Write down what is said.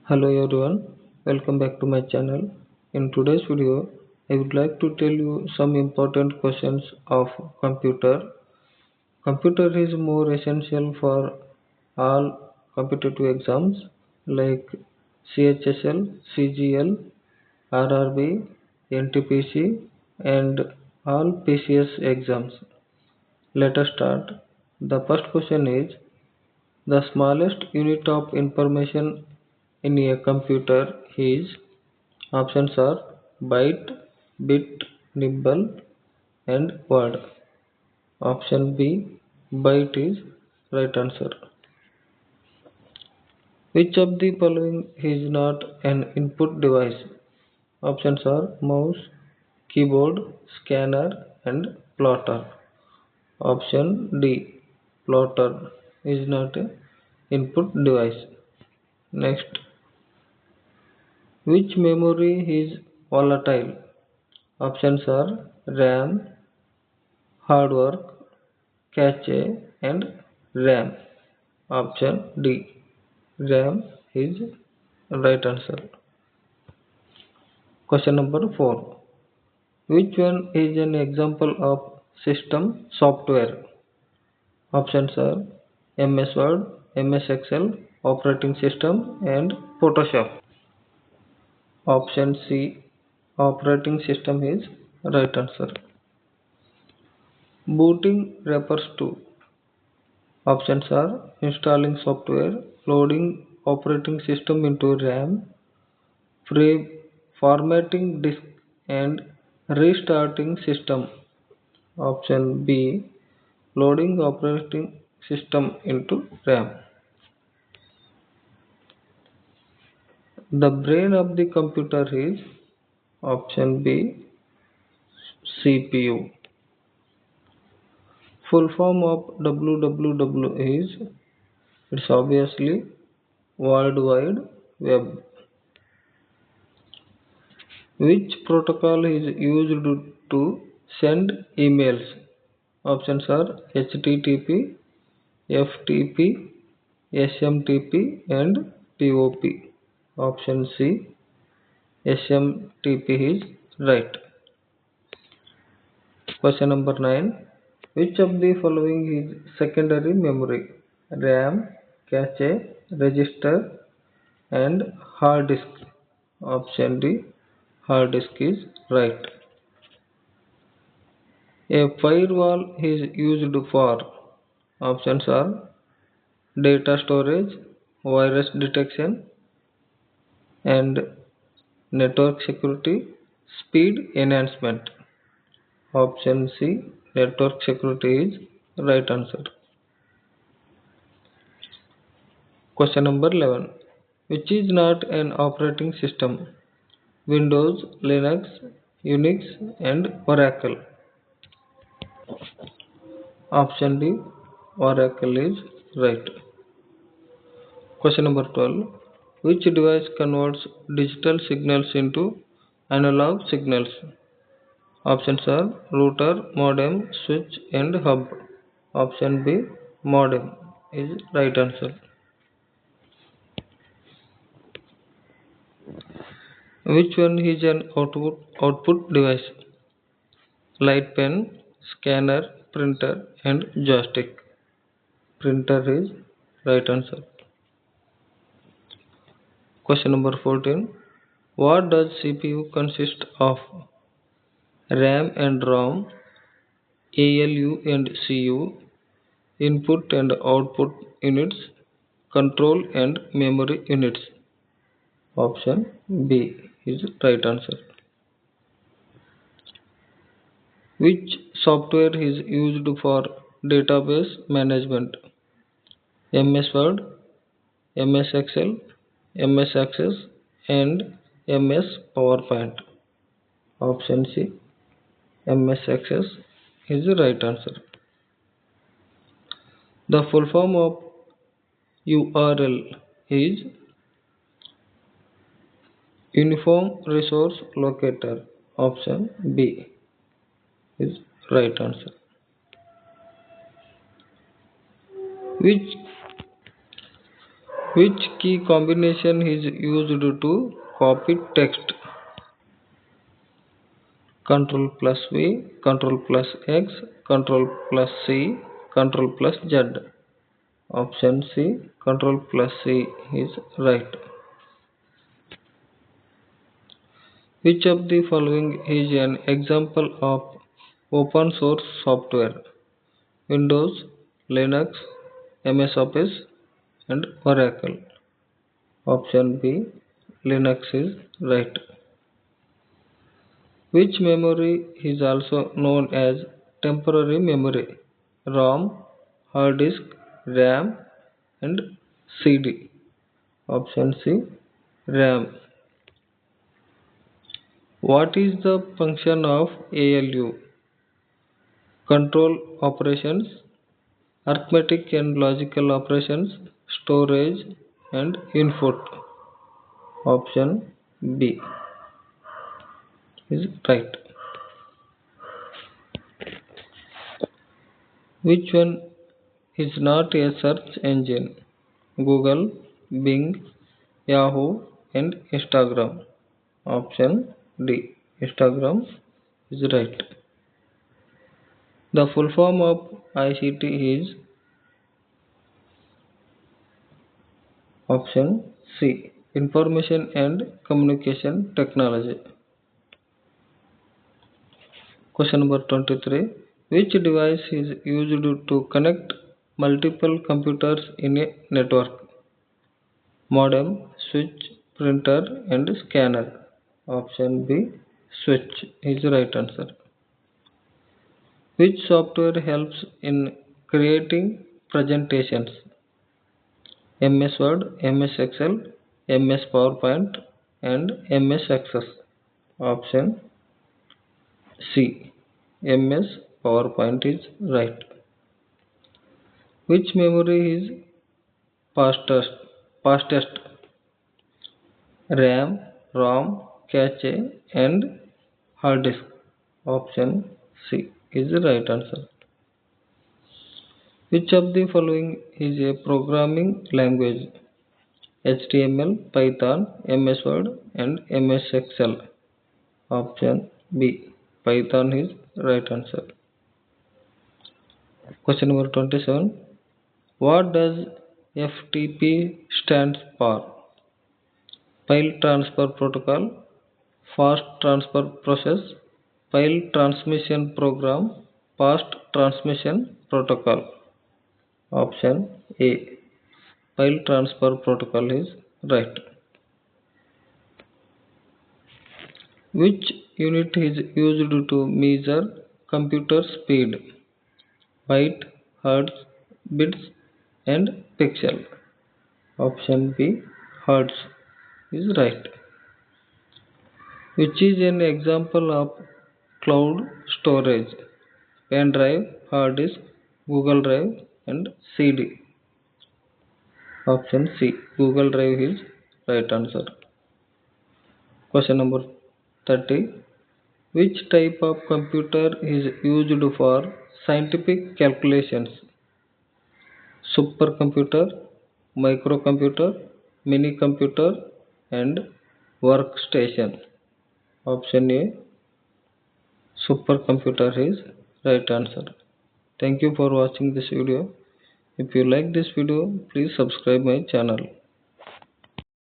Hello everyone, welcome back to my channel. In today's video, I would like to tell you some important questions of computer. Computer is more essential for all competitive exams like CHSL, CGL, RRB, NTPC and all PCS exams. Let us start. The first question is the smallest unit of information in a computer is. Options are byte, bit, nibble, and word. Option B, byte is right answer. Which of the following is not an input device? Options are mouse, keyboard, scanner, and plotter. Option D, plotter is not an input device. Next, which memory is volatile? Options are RAM, hard work, cache, and RAM. Option D. RAM is right answer. Question number 4. Which one is an example of system software? Options are MS Word, MS Excel, operating system, and Photoshop. Option C. Operating system is right answer. Booting refers to. Options are installing software, loading operating system into RAM, formatting disk, and restarting system. Option B, loading operating system into RAM. The brain of the computer is. Option B, CPU. Full form of www is. It's obviously World Wide Web. Which protocol is used to send emails? Options are HTTP, FTP, SMTP, and POP. Option C, SMTP is right. Question number 9. Which of the following is secondary memory? RAM, cache, register, and hard disk. Option D, hard disk is right. A firewall is used for. Options are data storage, virus detection, and network security, speed enhancement. Option C, network security is right answer. Question number 11. Which is not an operating system? Windows, Linux, Unix, and Oracle. Option D, Oracle is right. Question number 12. Which device converts digital signals into analog signals? Options are router, modem, switch, and hub. Option B, modem is right answer. Which one is an output device? Light pen, scanner, printer, and joystick. Printer is right answer. Question number 14. What does CPU consist of? RAM and ROM, ALU and CU, input and output units, control and memory units. Option B is right answer. Which software is used for database management? MS Word, MS Excel, MS Access, and MS PowerPoint. Option C, MS Access is the right answer. The full form of URL is Uniform Resource Locator. Option B is right answer. Which Which key combination is used to copy text? Control plus V, Control plus X, Control plus C, Control plus Z. Option C, Control plus C is right. Which of the following is an example of open source software? Windows, Linux, MS Office, and Oracle. Option B, Linux is right. Which memory is also known as temporary memory? ROM, hard disk, RAM, and CD. Option C, RAM. What is the function of ALU? Control operations, arithmetic and logical operations, storage, and input. Option B is right. Which one is not a search engine? Google, Bing, Yahoo, and Instagram. Option D. Instagram is right. The full form of ICT is option C. Information and Communication Technology. Question number 23. Which device is used to connect multiple computers in a network? Modem, switch, printer, and scanner. Option B. Switch is the right answer. Which software helps in creating presentations? MS Word, MS Excel, MS PowerPoint, and MS Access. Option C. MS PowerPoint is right. Which memory is fastest? Fastest? RAM, ROM, cache, and hard disk. Option C is the right answer. Which of the following is a programming language? HTML, Python, MS Word, and MS Excel. Option B. Python is right answer. Question number 27. What does FTP stands for? File Transfer Protocol, Fast Transfer Process, File Transmission Program, Fast Transmission Protocol. Option A. File Transfer Protocol is right. Which unit is used to measure computer speed? Byte, hertz, bits, and pixel. Option B. Hertz is right. Which is an example of cloud storage? Pen drive, hard disk, Google Drive, and CD. Option C. Google Drive is right answer. Question number 30. Which type of computer is used for scientific calculations? Supercomputer, microcomputer, mini computer, and workstation. Option A. Supercomputer is right answer. Thank you for watching this video. If you like this video, please subscribe my channel.